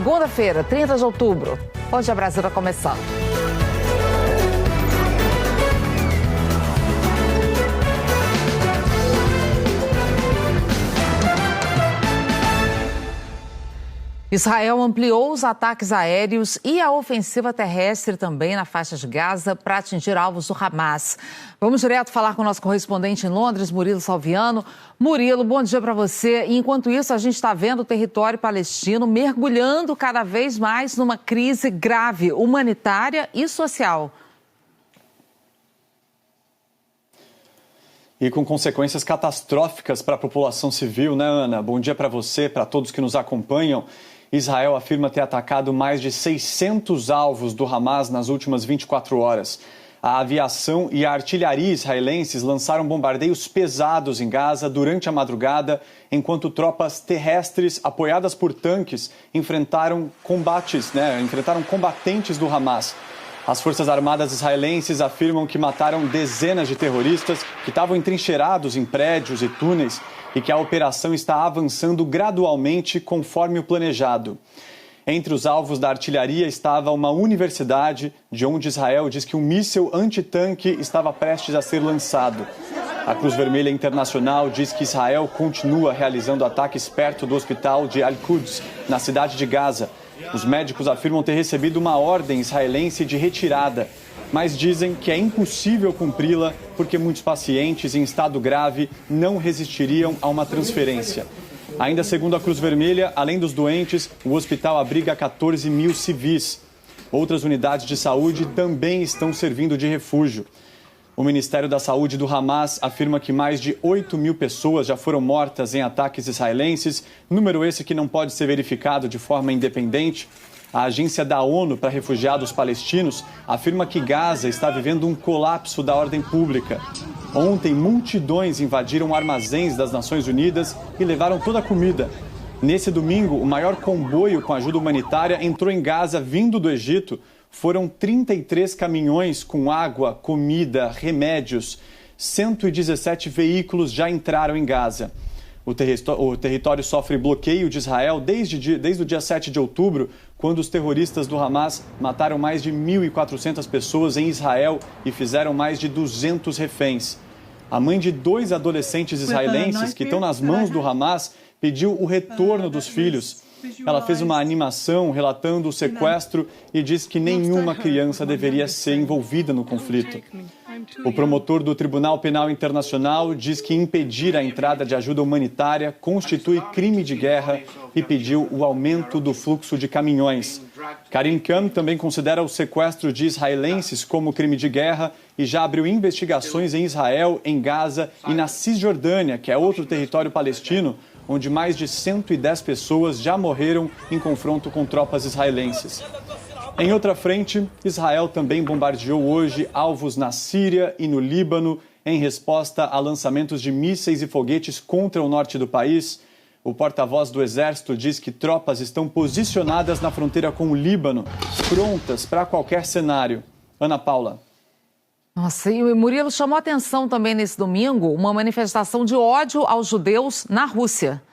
segunda-feira, 30 de outubro. Bom Dia Brasil está começando. Israel ampliou os ataques aéreos e a ofensiva terrestre também na faixa de Gaza para atingir alvos do Hamas. Vamos direto falar com o nosso correspondente em Londres, Murilo Salviano. Murilo, bom dia para você. E enquanto isso, a gente está vendo o território palestino mergulhando cada vez mais numa crise grave, humanitária e social. E com consequências catastróficas para a população civil, né, Ana? Bom dia para você, para todos que nos acompanham. Israel afirma ter atacado mais de 600 alvos do Hamas nas últimas 24 horas. A aviação e a artilharia israelenses lançaram bombardeios pesados em Gaza durante a madrugada, enquanto tropas terrestres apoiadas por tanques enfrentaram combatentes do Hamas. As Forças Armadas israelenses afirmam que mataram dezenas de terroristas que estavam entrincheirados em prédios e túneis e que a operação está avançando gradualmente conforme o planejado. Entre os alvos da artilharia estava uma universidade, de onde Israel diz que um míssil antitanque estava prestes a ser lançado. A Cruz Vermelha Internacional diz que Israel continua realizando ataques perto do hospital de Al-Quds, na cidade de Gaza. Os médicos afirmam ter recebido uma ordem israelense de retirada, mas dizem que é impossível cumpri-la porque muitos pacientes em estado grave não resistiriam a uma transferência. Ainda segundo a Cruz Vermelha, além dos doentes, o hospital abriga 14 mil civis. Outras unidades de saúde também estão servindo de refúgio. O Ministério da Saúde do Hamas afirma que mais de 8 mil pessoas já foram mortas em ataques israelenses, número esse que não pode ser verificado de forma independente. A Agência da ONU para Refugiados Palestinos afirma que Gaza está vivendo um colapso da ordem pública. Ontem, multidões invadiram armazéns das Nações Unidas e levaram toda a comida. Nesse domingo, o maior comboio com ajuda humanitária entrou em Gaza vindo do Egito. Foram 33 caminhões com água, comida, remédios. 117 veículos já entraram em Gaza. O território sofre bloqueio de Israel desde o dia 7 de outubro, quando os terroristas do Hamas mataram mais de 1.400 pessoas em Israel e fizeram mais de 200 reféns. A mãe de 2 adolescentes israelenses que estão nas mãos do Hamas pediu o retorno dos filhos. Ela fez uma animação relatando o sequestro e diz que nenhuma criança deveria ser envolvida no conflito. O promotor do Tribunal Penal Internacional diz que impedir a entrada de ajuda humanitária constitui crime de guerra e pediu o aumento do fluxo de caminhões. Karim Khan também considera o sequestro de israelenses como crime de guerra e já abriu investigações em Israel, em Gaza e na Cisjordânia, que é outro território palestino, onde mais de 110 pessoas já morreram em confronto com tropas israelenses. Em outra frente, Israel também bombardeou hoje alvos na Síria e no Líbano, em resposta a lançamentos de mísseis e foguetes contra o norte do país. O porta-voz do Exército diz que tropas estão posicionadas na fronteira com o Líbano, prontas para qualquer cenário. Ana Paula. Nossa, e o Murilo chamou atenção também nesse domingo uma manifestação de ódio aos judeus na Rússia.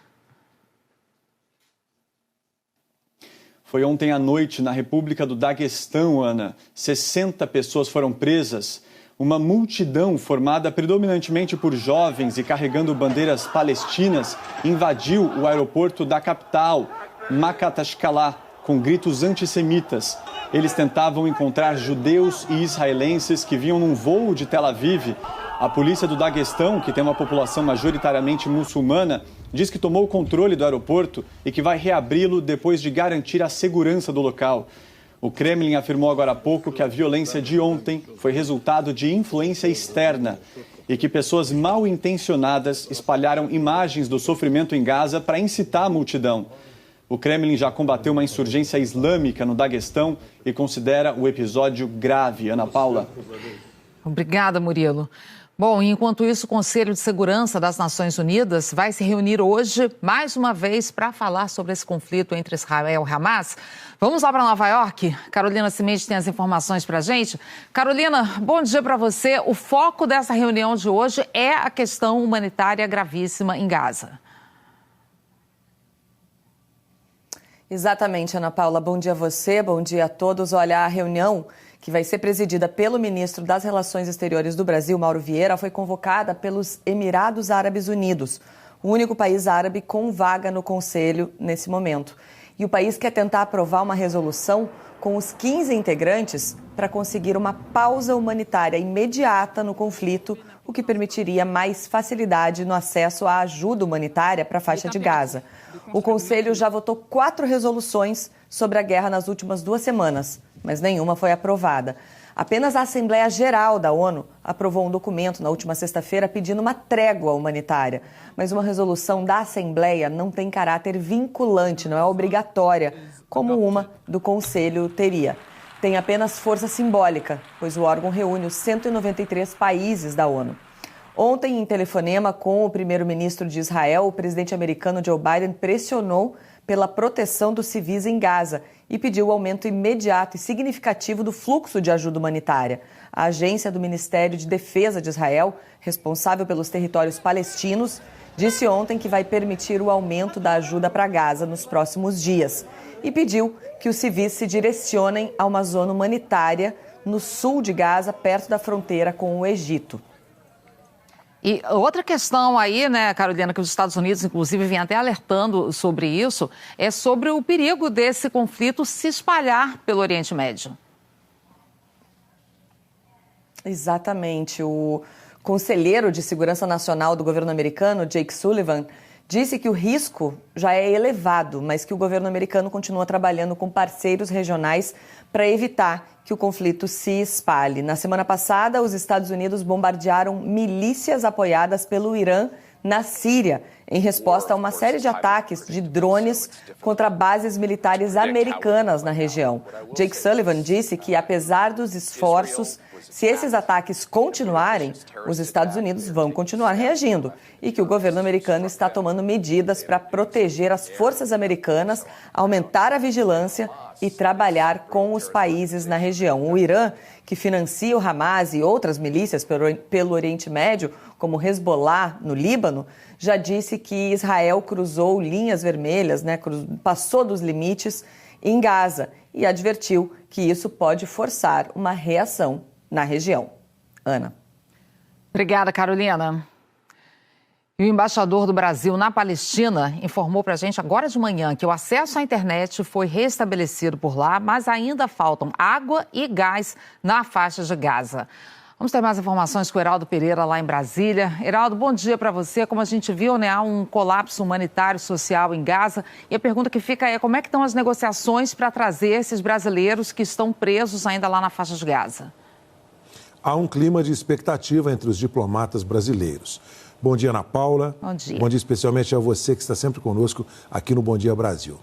Foi ontem à noite na República do Daguestão, Ana. 60 pessoas foram presas. Uma multidão formada predominantemente por jovens e carregando bandeiras palestinas invadiu o aeroporto da capital, Makhatashkala, com gritos antissemitas. Eles tentavam encontrar judeus e israelenses que vinham num voo de Tel Aviv. A polícia do Daguestão, que tem uma população majoritariamente muçulmana, diz que tomou o controle do aeroporto e que vai reabri-lo depois de garantir a segurança do local. O Kremlin afirmou agora há pouco que a violência de ontem foi resultado de influência externa e que pessoas mal intencionadas espalharam imagens do sofrimento em Gaza para incitar a multidão. O Kremlin já combateu uma insurgência islâmica no Daguestão e considera o episódio grave. Ana Paula. Obrigada, Murilo. Bom, enquanto isso, o Conselho de Segurança das Nações Unidas vai se reunir hoje, mais uma vez, para falar sobre esse conflito entre Israel e Hamas. Vamos lá para Nova York? Carolina Cimenti tem as informações para a gente. Carolina, bom dia para você. O foco dessa reunião de hoje é a questão humanitária gravíssima em Gaza. Exatamente, Ana Paula. Bom dia a você, bom dia a todos. Olha, a reunião que vai ser presidida pelo ministro das Relações Exteriores do Brasil, Mauro Vieira, foi convocada pelos Emirados Árabes Unidos, o único país árabe com vaga no Conselho nesse momento. E o país quer tentar aprovar uma resolução com os 15 integrantes para conseguir uma pausa humanitária imediata no conflito, o que permitiria mais facilidade no acesso à ajuda humanitária para a faixa de Gaza. O Conselho já votou 4 resoluções sobre a guerra nas últimas 2 semanas, mas nenhuma foi aprovada. Apenas a Assembleia Geral da ONU aprovou um documento na última sexta-feira pedindo uma trégua humanitária. Mas uma resolução da Assembleia não tem caráter vinculante, não é obrigatória, como uma do Conselho teria. Tem apenas força simbólica, pois o órgão reúne os 193 países da ONU. Ontem, em telefonema com o primeiro-ministro de Israel, o presidente americano Joe Biden pressionou pela proteção dos civis em Gaza e pediu o aumento imediato e significativo do fluxo de ajuda humanitária. A agência do Ministério de Defesa de Israel, responsável pelos territórios palestinos, disse ontem que vai permitir o aumento da ajuda para Gaza nos próximos dias e pediu que os civis se direcionem a uma zona humanitária no sul de Gaza, perto da fronteira com o Egito. E outra questão aí, né, Carolina, que os Estados Unidos, inclusive, vem até alertando sobre isso, é sobre o perigo desse conflito se espalhar pelo Oriente Médio. Exatamente. O conselheiro de Segurança Nacional do governo americano, Jake Sullivan, disse que o risco já é elevado, mas que o governo americano continua trabalhando com parceiros regionais para evitar que o conflito se espalhe. Na semana passada, os Estados Unidos bombardearam milícias apoiadas pelo Irã na Síria, em resposta a uma série de ataques de drones contra bases militares americanas na região. Jake Sullivan disse que, apesar dos esforços, se esses ataques continuarem, os Estados Unidos vão continuar reagindo e que o governo americano está tomando medidas para proteger as forças americanas, aumentar a vigilância e trabalhar com os países na região. O Irã, que financia o Hamas e outras milícias pelo Oriente Médio, como Hezbollah no Líbano, já disse que Israel cruzou linhas vermelhas, passou dos limites em Gaza e advertiu que isso pode forçar uma reação na região. Ana. Obrigada, Carolina. E o embaixador do Brasil na Palestina informou para a gente agora de manhã que o acesso à internet foi restabelecido por lá, mas ainda faltam água e gás na faixa de Gaza. Vamos ter mais informações com o Heraldo Pereira lá em Brasília. Heraldo, bom dia para você. Como a gente viu, há um colapso humanitário social em Gaza. E a pergunta que fica é como é que estão as negociações para trazer esses brasileiros que estão presos ainda lá na faixa de Gaza? Há um clima de expectativa entre os diplomatas brasileiros. Bom dia, Ana Paula. Bom dia. Bom dia especialmente a você que está sempre conosco aqui no Bom Dia Brasil.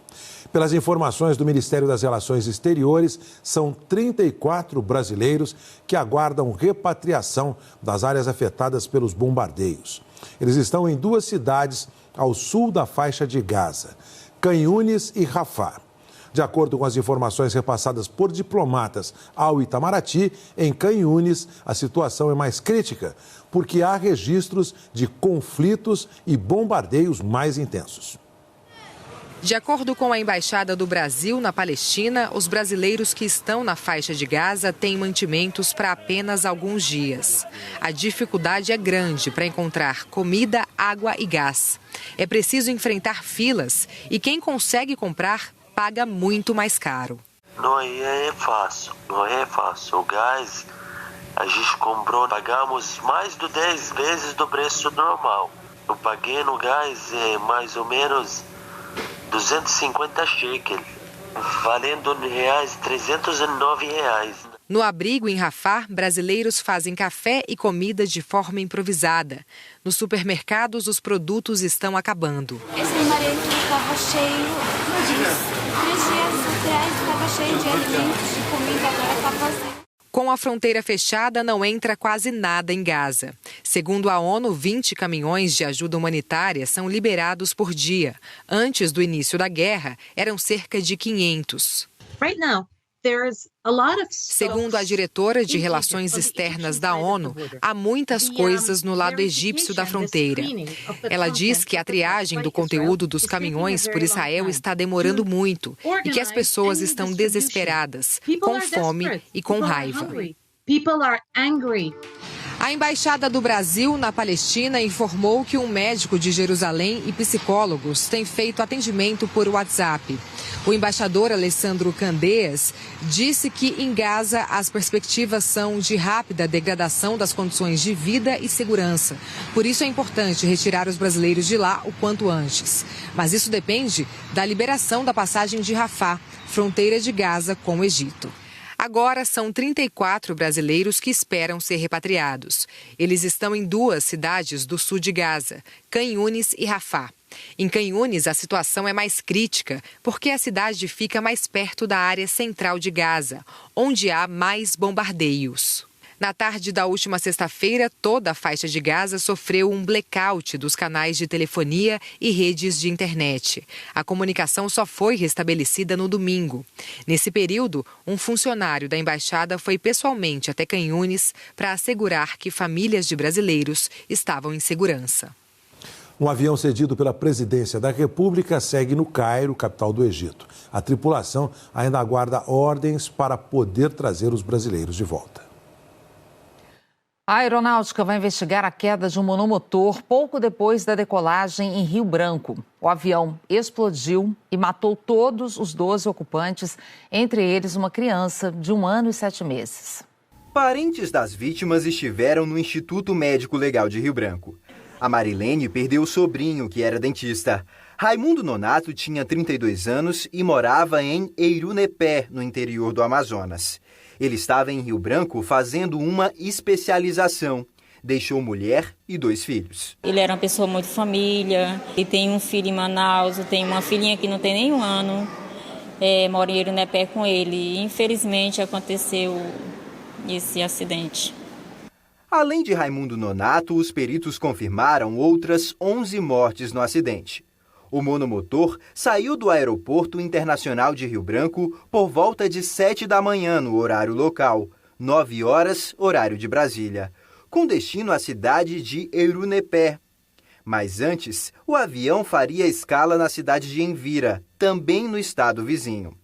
Pelas informações do Ministério das Relações Exteriores, são 34 brasileiros que aguardam repatriação das áreas afetadas pelos bombardeios. Eles estão em 2 cidades ao sul da faixa de Gaza, Khan Yunis e Rafah. De acordo com as informações repassadas por diplomatas ao Itamaraty, em Khan Yunis, a situação é mais crítica, porque há registros de conflitos e bombardeios mais intensos. De acordo com a Embaixada do Brasil na Palestina, os brasileiros que estão na faixa de Gaza têm mantimentos para apenas alguns dias. A dificuldade é grande para encontrar comida, água e gás. É preciso enfrentar filas e quem consegue comprar paga muito mais caro. Não é fácil. O gás a gente comprou, pagamos mais de 10 vezes do preço normal. Eu paguei no gás mais ou menos 250 shekels, valendo reais 309 reais. No abrigo em Rafah, brasileiros fazem café e comida de forma improvisada. Nos supermercados, os produtos estão acabando. Esse meu marido estava cheio, 3 dias atrás estava cheio de alimentos, de comida, agora está vazio. Com a fronteira fechada, não entra quase nada em Gaza. Segundo a ONU, 20 caminhões de ajuda humanitária são liberados por dia. Antes do início da guerra, eram cerca de 500. Right now, Segundo a diretora de Relações Externas da ONU, há muitas coisas no lado egípcio da fronteira. Ela diz que a triagem do conteúdo dos caminhões por Israel está demorando muito e que as pessoas estão desesperadas, com fome e com raiva. A Embaixada do Brasil na Palestina informou que um médico de Jerusalém e psicólogos têm feito atendimento por WhatsApp. O embaixador Alessandro Candeias disse que em Gaza as perspectivas são de rápida degradação das condições de vida e segurança. Por isso é importante retirar os brasileiros de lá o quanto antes. Mas isso depende da liberação da passagem de Rafah, fronteira de Gaza com o Egito. Agora são 34 brasileiros que esperam ser repatriados. Eles estão em 2 cidades do sul de Gaza, Khan Yunis e Rafah. Em Khan Yunis, a situação é mais crítica, porque a cidade fica mais perto da área central de Gaza, onde há mais bombardeios. Na tarde da última sexta-feira, toda a faixa de Gaza sofreu um blackout dos canais de telefonia e redes de internet. A comunicação só foi restabelecida no domingo. Nesse período, um funcionário da embaixada foi pessoalmente até Khan Yunis para assegurar que famílias de brasileiros estavam em segurança. Um avião cedido pela Presidência da República segue no Cairo, capital do Egito. A tripulação ainda aguarda ordens para poder trazer os brasileiros de volta. A aeronáutica vai investigar a queda de um monomotor pouco depois da decolagem em Rio Branco. O avião explodiu e matou todos os 12 ocupantes, entre eles uma criança de 1 ano e 7 meses. Parentes das vítimas estiveram no Instituto Médico Legal de Rio Branco. A Marilene perdeu o sobrinho, que era dentista. Raimundo Nonato tinha 32 anos e morava em Eirunepé, no interior do Amazonas. Ele estava em Rio Branco fazendo uma especialização. Deixou mulher e 2 filhos. Ele era uma pessoa muito família. Ele tem um filho em Manaus, tem uma filhinha que não tem nem 1 ano. Mora em Eirunepé com ele. Infelizmente aconteceu esse acidente. Além de Raimundo Nonato, os peritos confirmaram outras 11 mortes no acidente. O monomotor saiu do Aeroporto Internacional de Rio Branco por volta de 7 da manhã no horário local, 9 horas, horário de Brasília, com destino à cidade de Eirunepé. Mas antes, o avião faria escala na cidade de Envira, também no estado vizinho.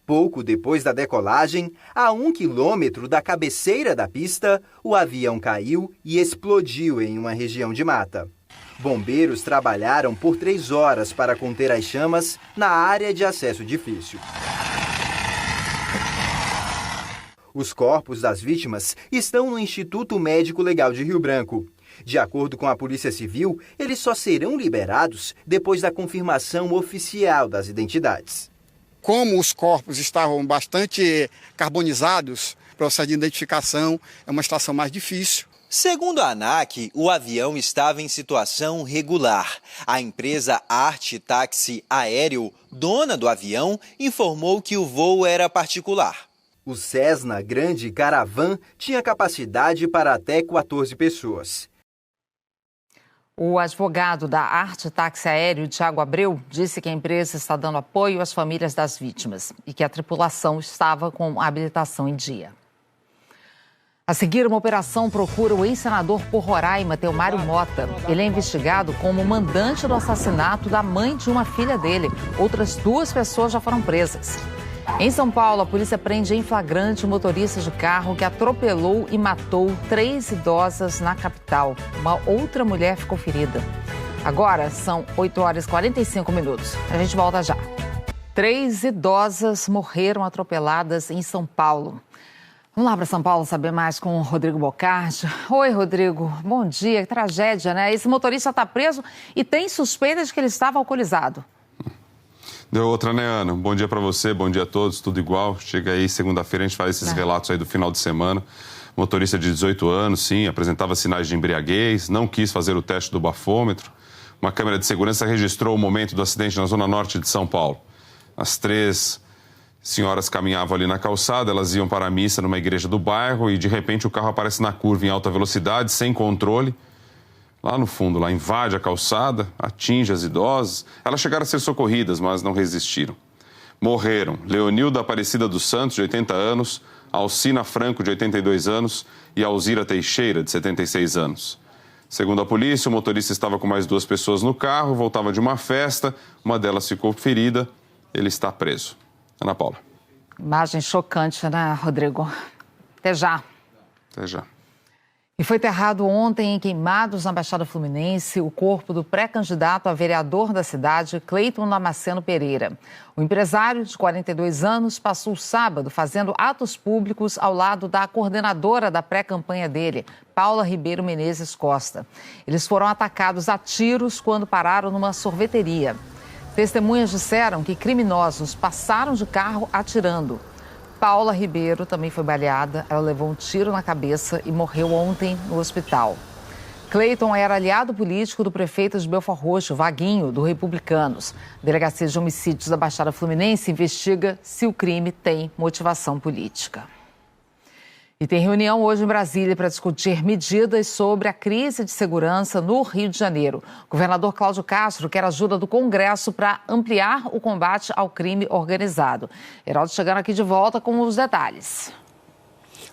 Pouco depois da decolagem, a 1 quilômetro da cabeceira da pista, o avião caiu e explodiu em uma região de mata. Bombeiros trabalharam por 3 horas para conter as chamas na área de acesso difícil. Os corpos das vítimas estão no Instituto Médico Legal de Rio Branco. De acordo com a Polícia Civil, eles só serão liberados depois da confirmação oficial das identidades. Como os corpos estavam bastante carbonizados, o processo de identificação é uma situação mais difícil. Segundo a ANAC, o avião estava em situação regular. A empresa Arte Táxi Aéreo, dona do avião, informou que o voo era particular. O Cessna Grande Caravan tinha capacidade para até 14 pessoas. O advogado da Arte Táxi Aéreo, Thiago Abreu, disse que a empresa está dando apoio às famílias das vítimas e que a tripulação estava com a habilitação em dia. A seguir, uma operação procura o ex-senador por Roraima, Teomário Mota. Ele é investigado como mandante do assassinato da mãe de uma filha dele. Outras 2 pessoas já foram presas. Em São Paulo, a polícia prende em flagrante o motorista de carro que atropelou e matou 3 idosas na capital. Uma outra mulher ficou ferida. Agora são 8 horas e 45 minutos. A gente volta já. 3 idosas morreram atropeladas em São Paulo. Vamos lá para São Paulo saber mais com o Rodrigo Bocardi. Oi, Rodrigo. Bom dia. Que tragédia, né? Esse motorista está preso e tem suspeita de que ele estava alcoolizado. Deu outra, né, Ana? Bom dia para você, bom dia a todos, tudo igual. Chega aí, segunda-feira, a gente faz esses relatos aí do final de semana. Motorista de 18 anos, sim, apresentava sinais de embriaguez, não quis fazer o teste do bafômetro. Uma câmera de segurança registrou o momento do acidente na zona norte de São Paulo. As 3 senhoras caminhavam ali na calçada, elas iam para a missa numa igreja do bairro e, de repente, o carro aparece na curva em alta velocidade, sem controle. Lá no fundo, lá invade a calçada, atinge as idosas. Elas chegaram a ser socorridas, mas não resistiram. Morreram Leonilda Aparecida dos Santos, de 80 anos, Alcina Franco, de 82 anos, e Alzira Teixeira, de 76 anos. Segundo a polícia, o motorista estava com mais 2 pessoas no carro, voltava de uma festa, uma delas ficou ferida, ele está preso. Ana Paula. Imagem chocante, né, Rodrigo? Até já. Até já. E foi enterrado ontem em Queimados, na Baixada Fluminense, o corpo do pré-candidato a vereador da cidade, Cleiton Damasceno Pereira. O empresário, de 42 anos, passou o sábado fazendo atos públicos ao lado da coordenadora da pré-campanha dele, Paula Ribeiro Menezes Costa. Eles foram atacados a tiros quando pararam numa sorveteria. Testemunhas disseram que criminosos passaram de carro atirando. Paula Ribeiro também foi baleada, ela levou um tiro na cabeça e morreu ontem no hospital. Cleiton era aliado político do prefeito de Belford Roxo, Vaguinho, do Republicanos. A Delegacia de Homicídios da Baixada Fluminense investiga se o crime tem motivação política. E tem reunião hoje em Brasília para discutir medidas sobre a crise de segurança no Rio de Janeiro. O governador Cláudio Castro quer ajuda do Congresso para ampliar o combate ao crime organizado. Heraldo chegando aqui de volta com os detalhes.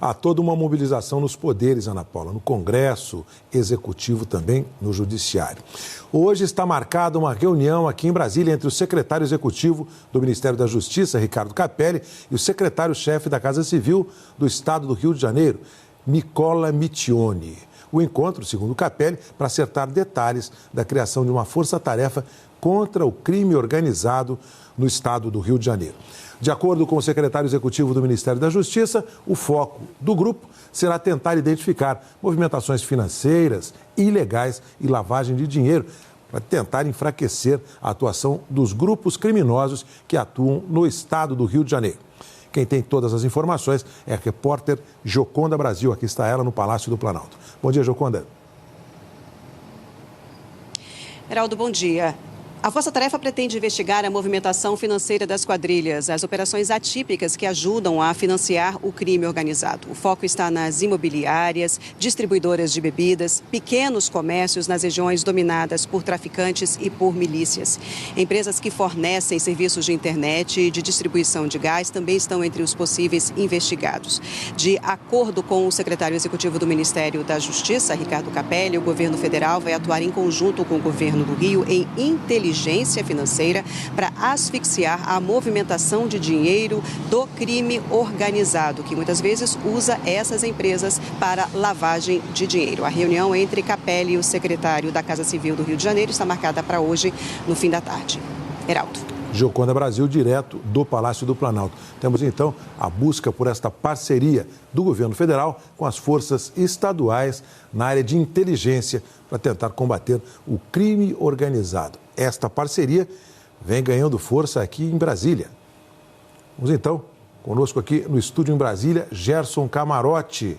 Há toda uma mobilização nos poderes, Ana Paula, no Congresso, Executivo também, no Judiciário. Hoje está marcada uma reunião aqui em Brasília entre o secretário executivo do Ministério da Justiça, Ricardo Capelli, e o secretário-chefe da Casa Civil do Estado do Rio de Janeiro, Nicola Mittioni. O encontro, segundo Capelli, para acertar detalhes da criação de uma força-tarefa contra o crime organizado no Estado do Rio de Janeiro. De acordo com o secretário executivo do Ministério da Justiça, o foco do grupo será tentar identificar movimentações financeiras, ilegais e lavagem de dinheiro para tentar enfraquecer a atuação dos grupos criminosos que atuam no Estado do Rio de Janeiro. Quem tem todas as informações é a repórter Joconda Brasil. Aqui está ela no Palácio do Planalto. Bom dia, Joconda. Heraldo, bom dia. A Força-Tarefa pretende investigar a movimentação financeira das quadrilhas, as operações atípicas que ajudam a financiar o crime organizado. O foco está nas imobiliárias, distribuidoras de bebidas, pequenos comércios nas regiões dominadas por traficantes e por milícias. Empresas que fornecem serviços de internet e de distribuição de gás também estão entre os possíveis investigados. De acordo com o secretário executivo do Ministério da Justiça, Ricardo Capelli, o governo federal vai atuar em conjunto com o governo do Rio em inteligência financeira para asfixiar a movimentação de dinheiro do crime organizado, que muitas vezes usa essas empresas para lavagem de dinheiro. A reunião entre Capelli e o secretário da Casa Civil do Rio de Janeiro está marcada para hoje, no fim da tarde. Heraldo. Joconda Brasil, direto do Palácio do Planalto. Temos, então, a busca por esta parceria do governo federal com as forças estaduais na área de inteligência para tentar combater o crime organizado. Esta parceria vem ganhando força aqui em Brasília. Vamos, então, conosco aqui no estúdio em Brasília, Gerson Camarote.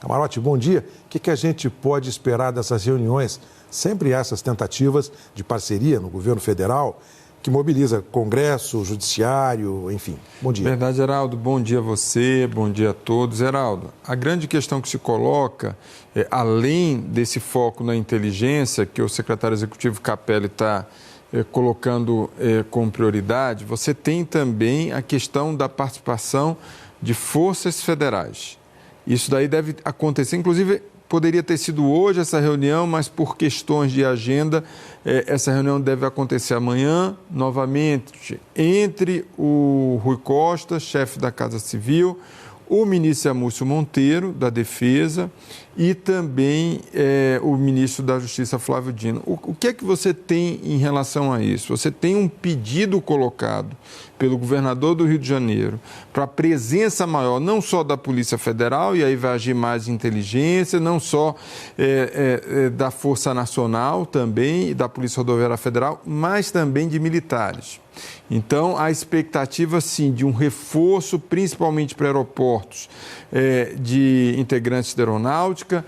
Camarote, bom dia. O que a gente pode esperar dessas reuniões? Sempre essas tentativas de parceria no governo federal, que mobiliza Congresso, Judiciário, enfim. Bom dia. Verdade, Heraldo. Bom dia a você, bom dia a todos. Heraldo, a grande questão que se coloca, além desse foco na inteligência, que o secretário executivo Capelli está colocando como prioridade, você tem também a questão da participação de forças federais. Isso daí deve acontecer, inclusive poderia ter sido hoje essa reunião, mas por questões de agenda, essa reunião deve acontecer amanhã, novamente, entre o Rui Costa, chefe da Casa Civil, o ministro Amúcio Monteiro, da Defesa, e também o ministro da Justiça, Flávio Dino. O que é que você tem em relação a isso? Você tem um pedido colocado pelo governador do Rio de Janeiro para a presença maior, não só da Polícia Federal, e aí vai agir mais inteligência, não só da Força Nacional também, e da Polícia Rodoviária Federal, mas também de militares. Então, a expectativa, sim, de um reforço, principalmente para aeroportos, de integrantes da aeronáutica,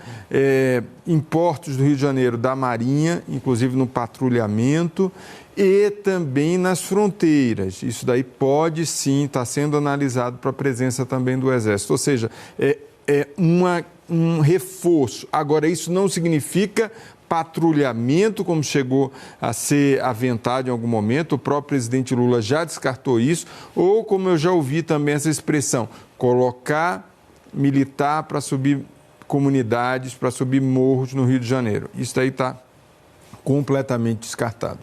em portos do Rio de Janeiro, da Marinha, inclusive no patrulhamento, e também nas fronteiras. Isso daí pode, sim, estar sendo analisado para a presença também do Exército. Ou seja, um reforço. Agora, isso não significa patrulhamento, como chegou a ser aventado em algum momento, o próprio presidente Lula já descartou isso, ou como eu já ouvi também essa expressão, colocar militar para subir comunidades, para subir morros no Rio de Janeiro. Isso daí está completamente descartado.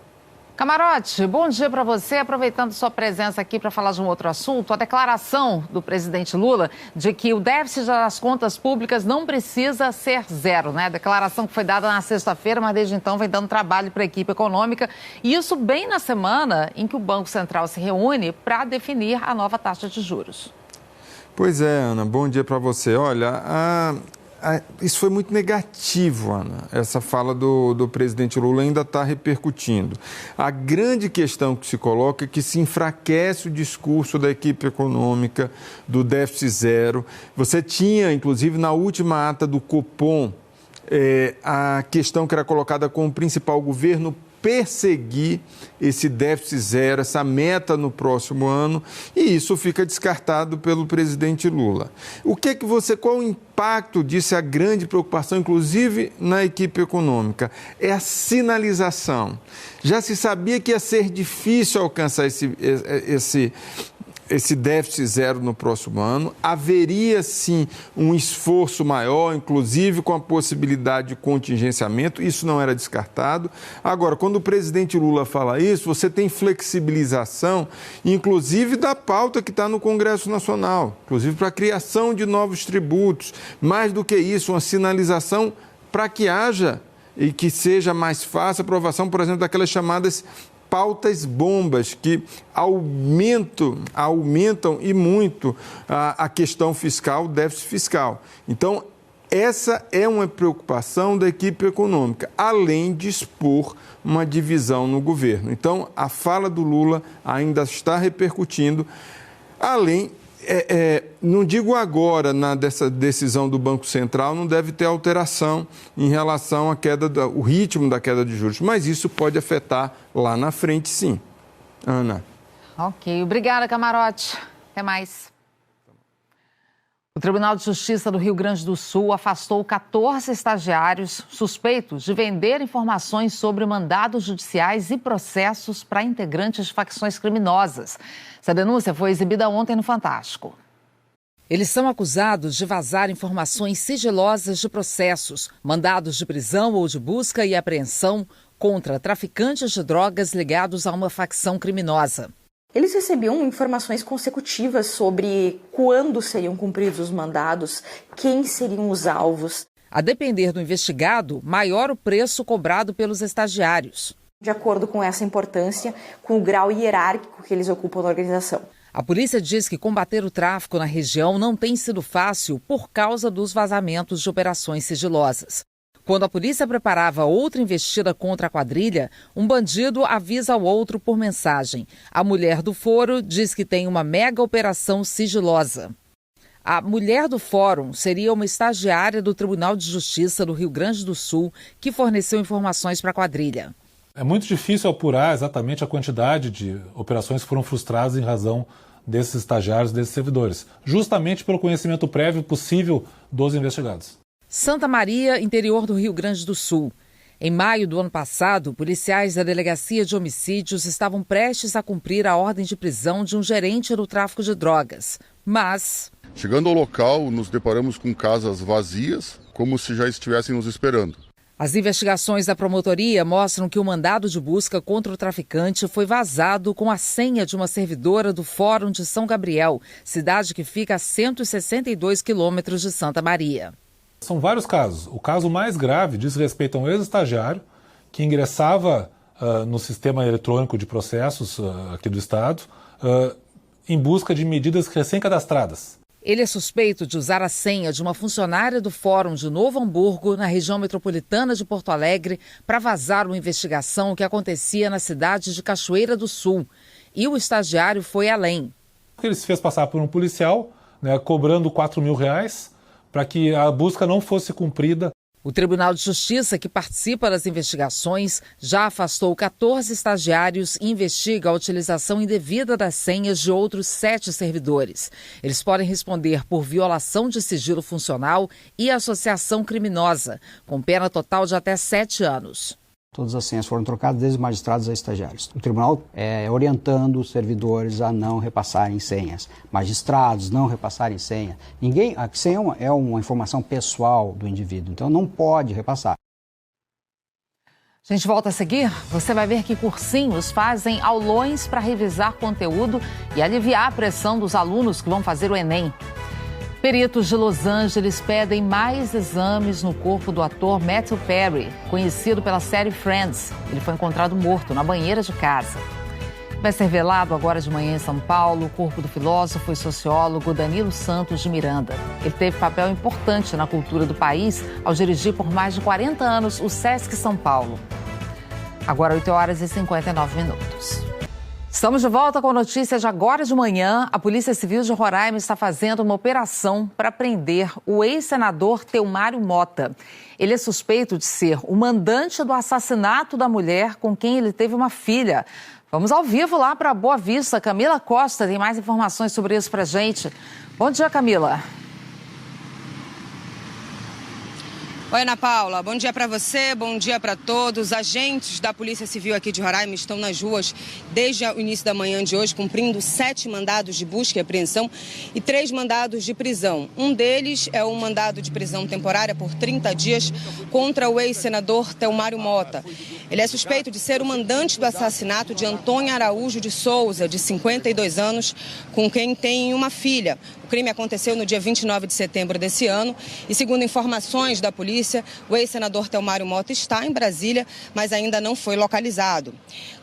Camarote, bom dia para você. Aproveitando sua presença aqui para falar de um outro assunto, a declaração do presidente Lula de que o déficit das contas públicas não precisa ser zero, né? A declaração que foi dada na sexta-feira, mas desde então vem dando trabalho para a equipe econômica. E isso bem na semana em que o Banco Central se reúne para definir a nova taxa de juros. Pois é, Ana, bom dia para você. Olha, isso foi muito negativo, Ana. Essa fala do presidente Lula ainda está repercutindo. A grande questão que se coloca é que se enfraquece o discurso da equipe econômica, do déficit zero. Você tinha, inclusive, na última ata do Copom, a questão que era colocada como principal: governo perseguir esse déficit zero, essa meta no próximo ano, e isso fica descartado pelo presidente Lula. Qual o impacto disso? É a grande preocupação, inclusive na equipe econômica, é a sinalização. Já se sabia que ia ser difícil alcançar esse déficit zero no próximo ano. Haveria, sim, um esforço maior, inclusive com a possibilidade de contingenciamento. Isso não era descartado. Agora, quando o presidente Lula fala isso, você tem flexibilização, inclusive da pauta que está no Congresso Nacional, inclusive para a criação de novos tributos. Mais do que isso, uma sinalização para que haja e que seja mais fácil a aprovação, por exemplo, daquelas chamadas pautas bombas, que aumentam e muito a questão fiscal, o déficit fiscal. Então, essa é uma preocupação da equipe econômica, além de expor uma divisão no governo. Então, a fala do Lula ainda está repercutindo, além... não digo agora, dessa decisão do Banco Central, não deve ter alteração em relação à o ritmo da queda de juros, mas isso pode afetar lá na frente, sim. Ana. Ok, obrigada, Camarote. Até mais. O Tribunal de Justiça do Rio Grande do Sul afastou 14 estagiários suspeitos de vender informações sobre mandados judiciais e processos para integrantes de facções criminosas. Essa denúncia foi exibida ontem no Fantástico. Eles são acusados de vazar informações sigilosas de processos, mandados de prisão ou de busca e apreensão contra traficantes de drogas ligados a uma facção criminosa. Eles recebiam informações consecutivas sobre quando seriam cumpridos os mandados, quem seriam os alvos. A depender do investigado, maior o preço cobrado pelos estagiários. De acordo com essa importância, com o grau hierárquico que eles ocupam na organização. A polícia diz que combater o tráfico na região não tem sido fácil por causa dos vazamentos de operações sigilosas. Quando a polícia preparava outra investida contra a quadrilha, um bandido avisa ao outro por mensagem. A mulher do foro diz que tem uma mega operação sigilosa. A mulher do fórum seria uma estagiária do Tribunal de Justiça do Rio Grande do Sul que forneceu informações para a quadrilha. É muito difícil apurar exatamente a quantidade de operações que foram frustradas em razão desses estagiários, desses servidores, justamente pelo conhecimento prévio possível dos investigados. Santa Maria, interior do Rio Grande do Sul. Em maio do ano passado, policiais da Delegacia de Homicídios estavam prestes a cumprir a ordem de prisão de um gerente do tráfico de drogas. Mas... chegando ao local, nos deparamos com casas vazias, como se já estivessem nos esperando. As investigações da promotoria mostram que o mandado de busca contra o traficante foi vazado com a senha de uma servidora do Fórum de São Gabriel, cidade que fica a 162 quilômetros de Santa Maria. São vários casos. O caso mais grave diz respeito a um ex-estagiário que ingressava no sistema eletrônico de processos aqui do Estado em busca de medidas recém-cadastradas. Ele é suspeito de usar a senha de uma funcionária do Fórum de Novo Hamburgo, na região metropolitana de Porto Alegre, para vazar uma investigação que acontecia na cidade de Cachoeira do Sul. E o estagiário foi além. Ele se fez passar por um policial, cobrando R$4.000, para que a busca não fosse cumprida. O Tribunal de Justiça, que participa das investigações, já afastou 14 estagiários e investiga a utilização indevida das senhas de outros 7 servidores. Eles podem responder por violação de sigilo funcional e associação criminosa, com pena total de até 7 anos. Todas as senhas foram trocadas, desde magistrados a estagiários. O tribunal orientando os servidores a não repassarem senhas. Magistrados não repassarem senha. A senha é uma informação pessoal do indivíduo, então não pode repassar. A gente volta a seguir. Você vai ver que cursinhos fazem aulões para revisar conteúdo e aliviar a pressão dos alunos que vão fazer o Enem. Peritos de Los Angeles pedem mais exames no corpo do ator Matthew Perry, conhecido pela série Friends. Ele foi encontrado morto na banheira de casa. Vai ser velado agora de manhã em São Paulo o corpo do filósofo e sociólogo Danilo Santos de Miranda. Ele teve papel importante na cultura do país ao dirigir por mais de 40 anos o Sesc São Paulo. Agora 8h59. Estamos de volta com notícias de agora de manhã. A Polícia Civil de Roraima está fazendo uma operação para prender o ex-senador Telmário Mota. Ele é suspeito de ser o mandante do assassinato da mulher com quem ele teve uma filha. Vamos ao vivo lá para Boa Vista. Camila Costa tem mais informações sobre isso para a gente. Bom dia, Camila. Oi, Ana Paula, bom dia para você, bom dia para todos. Agentes da Polícia Civil aqui de Roraima estão nas ruas desde o início da manhã de hoje, cumprindo 7 mandados de busca e apreensão e 3 mandados de prisão. Um deles é um mandado de prisão temporária por 30 dias contra o ex-senador Telmário Mota. Ele é suspeito de ser o mandante do assassinato de Antônia Araújo de Souza, de 52 anos, com quem tem uma filha. O crime aconteceu no dia 29 de setembro desse ano e, segundo informações da polícia, o ex-senador Telmário Mota está em Brasília, mas ainda não foi localizado.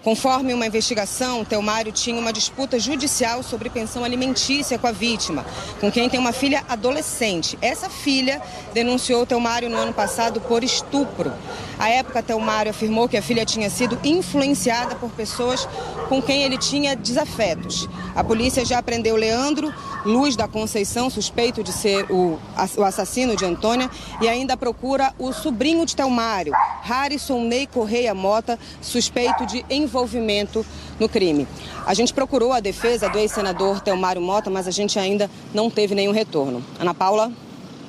Conforme uma investigação, Telmário tinha uma disputa judicial sobre pensão alimentícia com a vítima, com quem tem uma filha adolescente. Essa filha denunciou Telmário no ano passado por estupro. À época, Telmário afirmou que a filha tinha sido influenciada por pessoas com quem ele tinha desafetos. A polícia já prendeu Leandro Luz da Conceição, suspeito de ser o assassino de Antônia, e ainda procura o sobrinho de Telmário, Harrison Ney Correia Mota, suspeito de envolvimento no crime. A gente procurou a defesa do ex-senador Telmário Mota, mas a gente ainda não teve nenhum retorno. Ana Paula?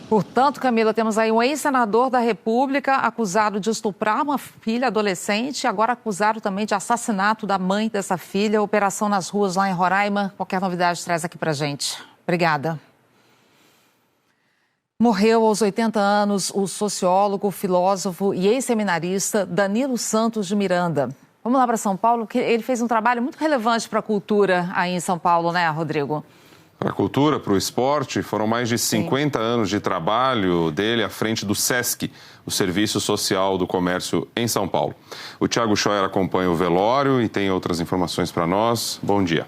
Portanto, Camila, temos aí um ex-senador da República acusado de estuprar uma filha adolescente e agora acusado também de assassinato da mãe dessa filha. Operação nas ruas lá em Roraima. Qualquer novidade traz aqui pra gente. Obrigada. Morreu aos 80 anos o sociólogo, filósofo e ex-seminarista Danilo Santos de Miranda. Vamos lá para São Paulo, que ele fez um trabalho muito relevante para a cultura aí em São Paulo, né, Rodrigo? Para a cultura, para o esporte, foram mais de 50 anos de trabalho dele à frente do SESC, o Serviço Social do Comércio em São Paulo. O Thiago Scheuer acompanha o velório e tem outras informações para nós. Bom dia.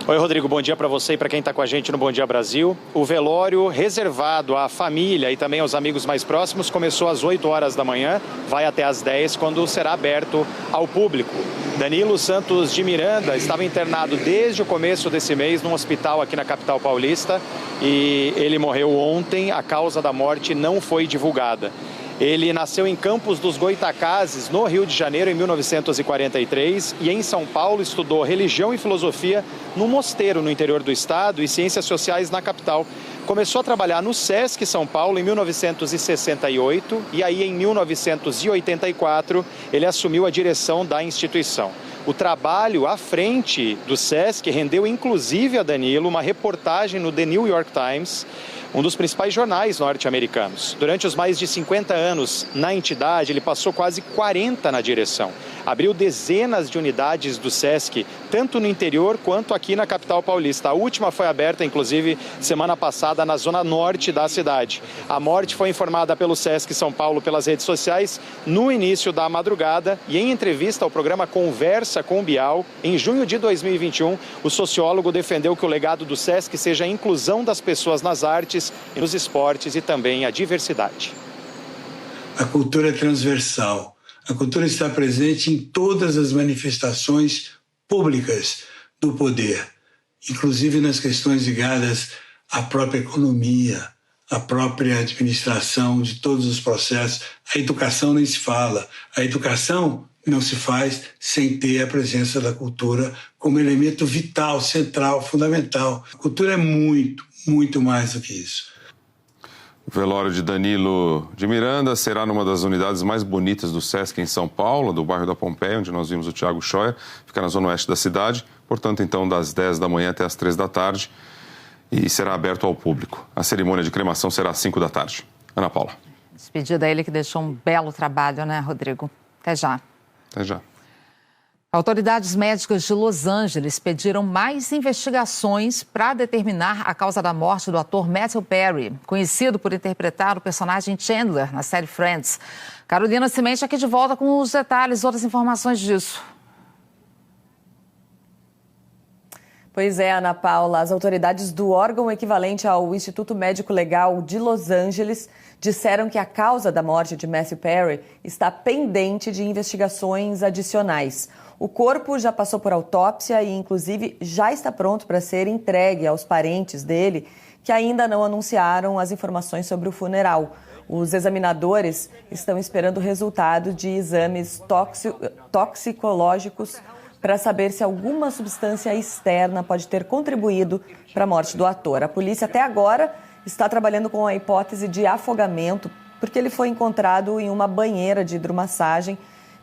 Oi, Rodrigo, bom dia para você e para quem está com a gente no Bom Dia Brasil. O velório reservado à família e também aos amigos mais próximos começou às 8 horas da manhã, vai até às 10, quando será aberto ao público. Danilo Santos de Miranda estava internado desde o começo desse mês num hospital aqui na capital paulista e ele morreu ontem. A causa da morte não foi divulgada. Ele nasceu em Campos dos Goitacazes, no Rio de Janeiro, em 1943, e em São Paulo estudou religião e filosofia num mosteiro no interior do estado e ciências sociais na capital. Começou a trabalhar no SESC São Paulo em 1968 e aí em 1984 ele assumiu a direção da instituição. O trabalho à frente do SESC rendeu inclusive a Danilo uma reportagem no The New York Times, um dos principais jornais norte-americanos. Durante os mais de 50 anos na entidade, ele passou quase 40 na direção. Abriu dezenas de unidades do SESC, tanto no interior quanto aqui na capital paulista. A última foi aberta, inclusive, semana passada na zona norte da cidade. A morte foi informada pelo SESC São Paulo pelas redes sociais no início da madrugada e em entrevista ao programa Conversa com o Bial, em junho de 2021, o sociólogo defendeu que o legado do SESC seja a inclusão das pessoas nas artes, nos esportes e também a diversidade. A cultura é transversal. A cultura está presente em todas as manifestações públicas do poder, inclusive nas questões ligadas à própria economia, a própria administração de todos os processos. A educação nem se fala. A educação não se faz sem ter a presença da cultura como elemento vital, central, fundamental. A cultura é muito, muito mais do que isso. O velório de Danilo de Miranda será numa das unidades mais bonitas do Sesc em São Paulo, do bairro da Pompeia, onde nós vimos o Thiago Scheuer, fica na zona oeste da cidade, portanto, então, das 10 da manhã até as 3 da tarde, e será aberto ao público. A cerimônia de cremação será às 5 da tarde. Ana Paula. Despedida a ele que deixou um belo trabalho, né, Rodrigo? Até já. Até já. Autoridades médicas de Los Angeles pediram mais investigações para determinar a causa da morte do ator Matthew Perry, conhecido por interpretar o personagem Chandler na série Friends. Carolina Cimente aqui de volta com os detalhes, outras informações disso. Pois é, Ana Paula, as autoridades do órgão equivalente ao Instituto Médico Legal de Los Angeles disseram que a causa da morte de Matthew Perry está pendente de investigações adicionais. O corpo já passou por autópsia e, inclusive, já está pronto para ser entregue aos parentes dele, que ainda não anunciaram as informações sobre o funeral. Os examinadores estão esperando o resultado de exames toxicológicos para saber se alguma substância externa pode ter contribuído para a morte do ator. A polícia, até agora, está trabalhando com a hipótese de afogamento, porque ele foi encontrado em uma banheira de hidromassagem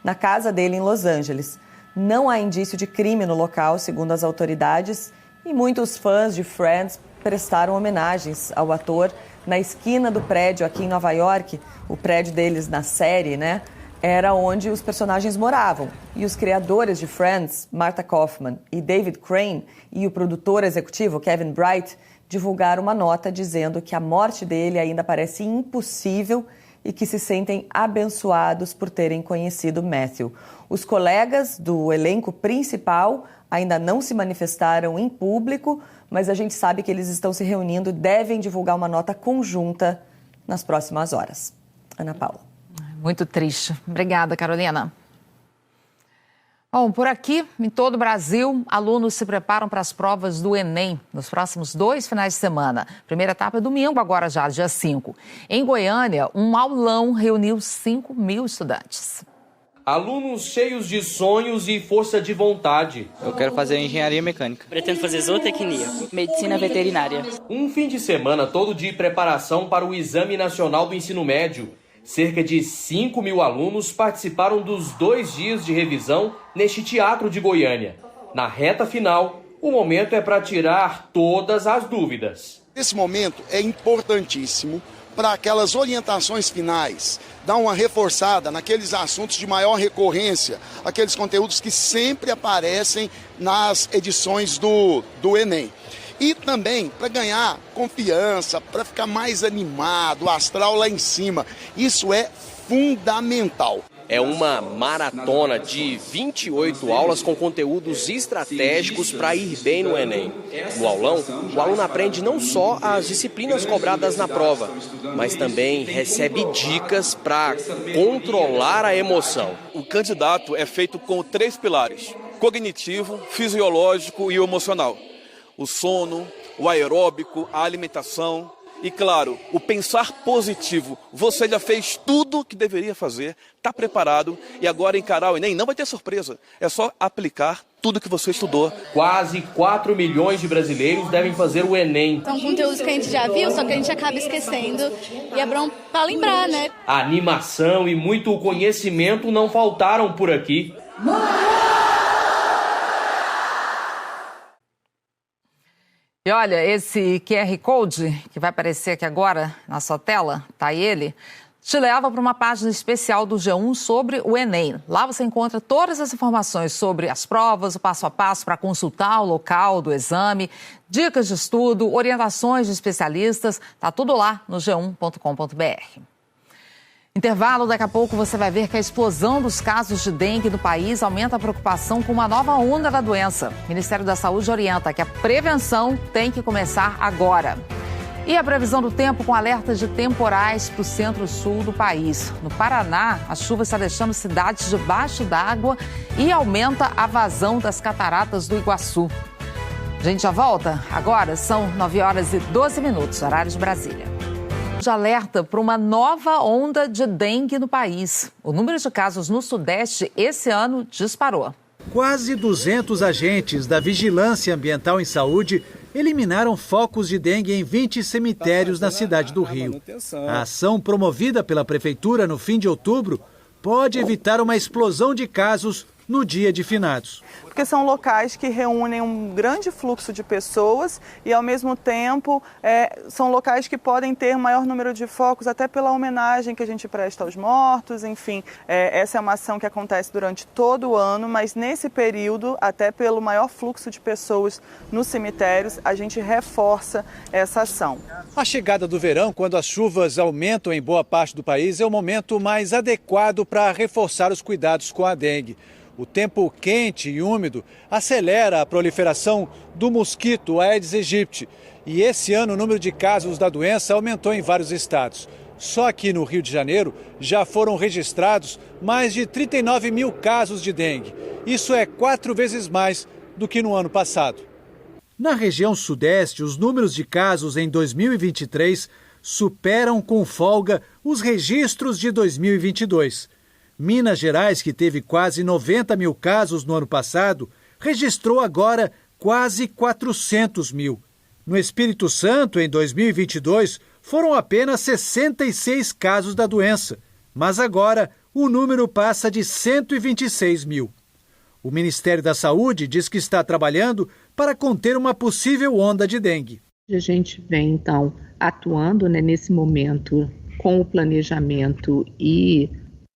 na casa dele em Los Angeles. Não há indício de crime no local, segundo as autoridades, e muitos fãs de Friends prestaram homenagens ao ator na esquina do prédio aqui em Nova York. O prédio deles na série, né? Era onde os personagens moravam. E os criadores de Friends, Martha Kaufman e David Crane, e o produtor executivo, Kevin Bright, divulgaram uma nota dizendo que a morte dele ainda parece impossível e que se sentem abençoados por terem conhecido Matthew. Os colegas do elenco principal ainda não se manifestaram em público, mas a gente sabe que eles estão se reunindo e devem divulgar uma nota conjunta nas próximas horas. Ana Paula. Muito triste. Obrigada, Carolina. Bom, por aqui, em todo o Brasil, alunos se preparam para as provas do Enem nos próximos 2 finais de semana. Primeira etapa é domingo, agora já, dia 5. Em Goiânia, um aulão reuniu 5.000 estudantes. Alunos cheios de sonhos e força de vontade. Eu quero fazer engenharia mecânica. Pretendo fazer zootecnia, medicina veterinária. Um fim de semana todo de preparação para o Exame Nacional do Ensino Médio. Cerca de 5.000 alunos participaram dos 2 dias de revisão neste teatro de Goiânia. Na reta final, o momento é para tirar todas as dúvidas. Esse momento é importantíssimo para aquelas orientações finais, dar uma reforçada naqueles assuntos de maior recorrência, aqueles conteúdos que sempre aparecem nas edições do Enem. E também para ganhar confiança, para ficar mais animado, o astral lá em cima. Isso é fundamental. É uma maratona de 28 aulas com conteúdos estratégicos para ir bem no Enem. No aulão, o aluno aprende não só as disciplinas cobradas na prova, mas também recebe dicas para controlar a emoção. O candidato é feito com 3 pilares: cognitivo, fisiológico e emocional. O sono, o aeróbico, a alimentação e, claro, o pensar positivo. Você já fez tudo que deveria fazer, está preparado e agora encarar o Enem não vai ter surpresa. É só aplicar tudo que você estudou. Quase 4 milhões de brasileiros devem fazer o Enem. São conteúdos que a gente já viu, só que a gente acaba esquecendo e é bom para lembrar, né? A animação e muito conhecimento não faltaram por aqui. E olha, esse QR Code que vai aparecer aqui agora na sua tela, tá aí ele, te leva para uma página especial do G1 sobre o Enem. Lá você encontra todas as informações sobre as provas, o passo a passo para consultar o local do exame, dicas de estudo, orientações de especialistas, tá tudo lá no g1.com.br. Intervalo, daqui a pouco você vai ver que a explosão dos casos de dengue no país aumenta a preocupação com uma nova onda da doença. O Ministério da Saúde orienta que a prevenção tem que começar agora. E a previsão do tempo com alertas de temporais para o centro-sul do país. No Paraná, a chuva está deixando cidades debaixo d'água e aumenta a vazão das cataratas do Iguaçu. A gente já volta? Agora são 9h12, horário de Brasília. De alerta para uma nova onda de dengue no país. O número de casos no Sudeste esse ano disparou. Quase 200 agentes da Vigilância Ambiental em Saúde eliminaram focos de dengue em 20 cemitérios na cidade do Rio. A ação promovida pela Prefeitura no fim de outubro pode evitar uma explosão de casos no dia de finados. Porque são locais que reúnem um grande fluxo de pessoas e, ao mesmo tempo, são locais que podem ter maior número de focos, até pela homenagem que a gente presta aos mortos, enfim. Essa é uma ação que acontece durante todo o ano, mas nesse período, até pelo maior fluxo de pessoas nos cemitérios, a gente reforça essa ação. A chegada do verão, quando as chuvas aumentam em boa parte do país, é o momento mais adequado para reforçar os cuidados com a dengue. O tempo quente e úmido acelera a proliferação do mosquito Aedes aegypti. E esse ano o número de casos da doença aumentou em vários estados. Só aqui no Rio de Janeiro já foram registrados mais de 39 mil casos de dengue. Isso é 4 vezes mais do que no ano passado. Na região sudeste, os números de casos em 2023 superam com folga os registros de 2022. Minas Gerais, que teve quase 90 mil casos no ano passado, registrou agora quase 400 mil. No Espírito Santo, em 2022, foram apenas 66 casos da doença, mas agora o número passa de 126 mil. O Ministério da Saúde diz que está trabalhando para conter uma possível onda de dengue. A gente vem, então, atuando nesse momento com o planejamento e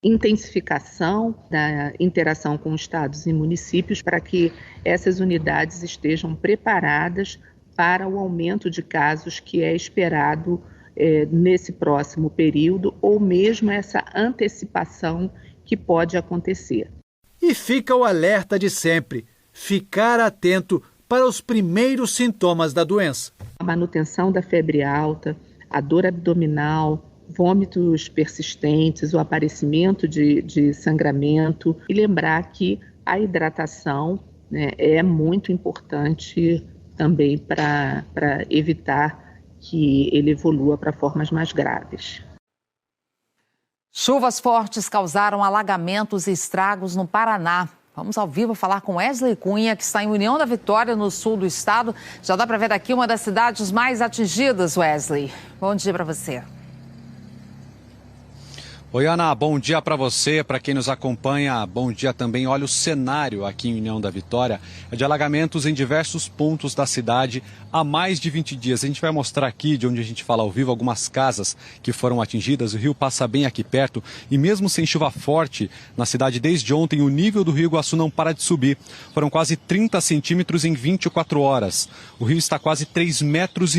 intensificação da interação com estados e municípios para que essas unidades estejam preparadas para o aumento de casos que é esperado nesse próximo período, ou mesmo essa antecipação que pode acontecer. E fica o alerta de sempre: ficar atento para os primeiros sintomas da doença. A manutenção da febre alta, a dor abdominal, vômitos persistentes, o aparecimento de sangramento, e lembrar que a hidratação, né, é muito importante também para evitar que ele evolua para formas mais graves. Chuvas fortes causaram alagamentos e estragos no Paraná. Vamos ao vivo falar com Wesley Cunha, que está em União da Vitória, no sul do estado. Já dá para ver daqui uma das cidades mais atingidas, Wesley. Bom dia para você. Oi, Ana, bom dia para você, para quem nos acompanha, bom dia também. Olha, o cenário aqui em União da Vitória é de alagamentos em diversos pontos da cidade há mais de 20 dias. A gente vai mostrar aqui, de onde a gente fala ao vivo, algumas casas que foram atingidas. O rio passa bem aqui perto e mesmo sem chuva forte na cidade desde ontem, o nível do Rio Iguaçu não para de subir. Foram quase 30 centímetros em 24 horas. O rio está quase 3,5 metros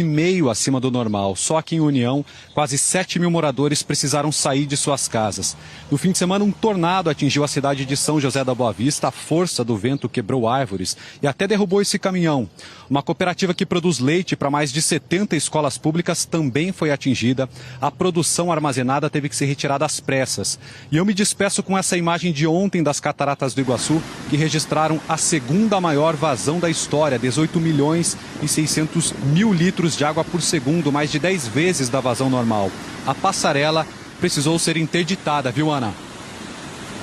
acima do normal. Só aqui em União, quase 7 mil moradores precisaram sair de suas casas. No fim de semana, um tornado atingiu a cidade de São José da Boa Vista. A força do vento quebrou árvores e até derrubou esse caminhão. Uma cooperativa que produz leite para mais de 70 escolas públicas também foi atingida. A produção armazenada teve que ser retirada às pressas. E eu me despeço com essa imagem de ontem das Cataratas do Iguaçu, que registraram a segunda maior vazão da história, 18 milhões e 600 mil litros de água por segundo, mais de 10 vezes da vazão normal. A passarela precisou ser interditada, viu, Ana?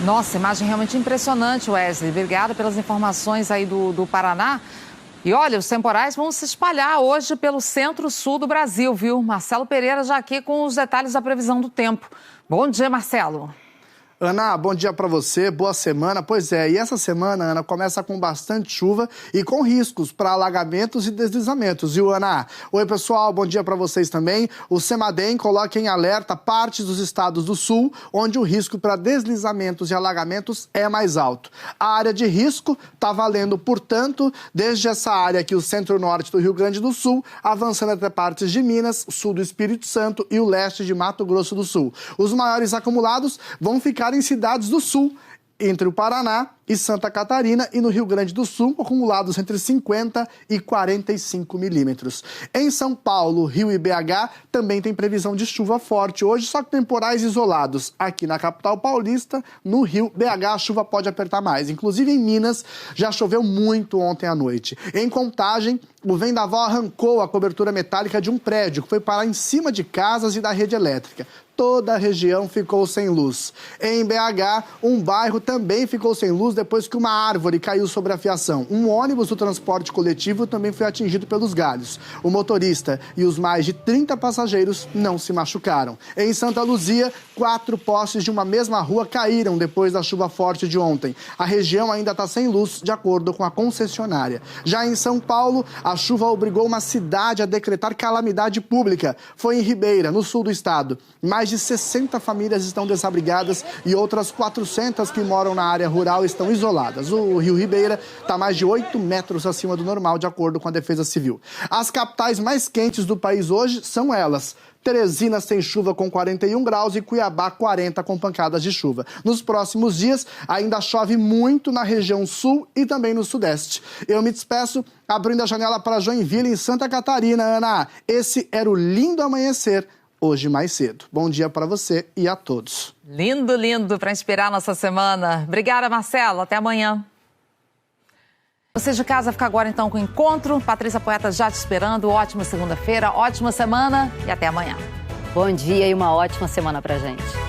Nossa, imagem realmente impressionante, Wesley. Obrigada pelas informações aí do Paraná. E olha, os temporais vão se espalhar hoje pelo centro-sul do Brasil, viu? Marcelo Pereira já aqui com os detalhes da previsão do tempo. Bom dia, Marcelo. Ana, bom dia para você, boa semana. Pois é, e essa semana, Ana, começa com bastante chuva e com riscos para alagamentos e deslizamentos, viu, Ana? Oi, pessoal, bom dia para vocês também. O CEMADEM coloca em alerta partes dos estados do sul, onde o risco para deslizamentos e alagamentos é mais alto. A área de risco está valendo, portanto, desde essa área aqui, o centro-norte do Rio Grande do Sul, avançando até partes de Minas, sul do Espírito Santo e o leste de Mato Grosso do Sul. Os maiores acumulados vão ficar em cidades do sul, entre o Paraná e Santa Catarina, e no Rio Grande do Sul, acumulados entre 50 e 45 milímetros. Em São Paulo, Rio e BH também tem previsão de chuva forte hoje, só que temporais isolados. Aqui na capital paulista, no Rio, BH, a chuva pode apertar mais. Inclusive em Minas, já choveu muito ontem à noite. Em Contagem, o vendaval arrancou a cobertura metálica de um prédio que foi parar em cima de casas e da rede elétrica. Toda a região ficou sem luz. Em BH, um bairro também ficou sem luz depois que uma árvore caiu sobre a fiação. Um ônibus do transporte coletivo também foi atingido pelos galhos. O motorista e os mais de 30 passageiros não se machucaram. Em Santa Luzia, 4 postes de uma mesma rua caíram depois da chuva forte de ontem. A região ainda está sem luz, de acordo com a concessionária. Já em São Paulo, a chuva obrigou uma cidade a decretar calamidade pública. Foi em Ribeira, no sul do estado. Mais de 60 famílias estão desabrigadas e outras 400 que moram na área rural estão isoladas. O Rio Ribeira está mais de 8 metros acima do normal, de acordo com a Defesa Civil. As capitais mais quentes do país hoje são elas. Teresina tem chuva com 41 graus e Cuiabá 40 com pancadas de chuva. Nos próximos dias ainda chove muito na região sul e também no sudeste. Eu me despeço abrindo a janela para Joinville, em Santa Catarina. Ana, esse era o lindo amanhecer hoje mais cedo. Bom dia para você e a todos. Lindo, lindo para inspirar nossa semana. Obrigada, Marcelo. Até amanhã. Você de casa fica agora então com o Encontro. Patrícia Poeta já te esperando. Ótima segunda-feira, ótima semana e até amanhã. Bom dia e uma ótima semana pra gente.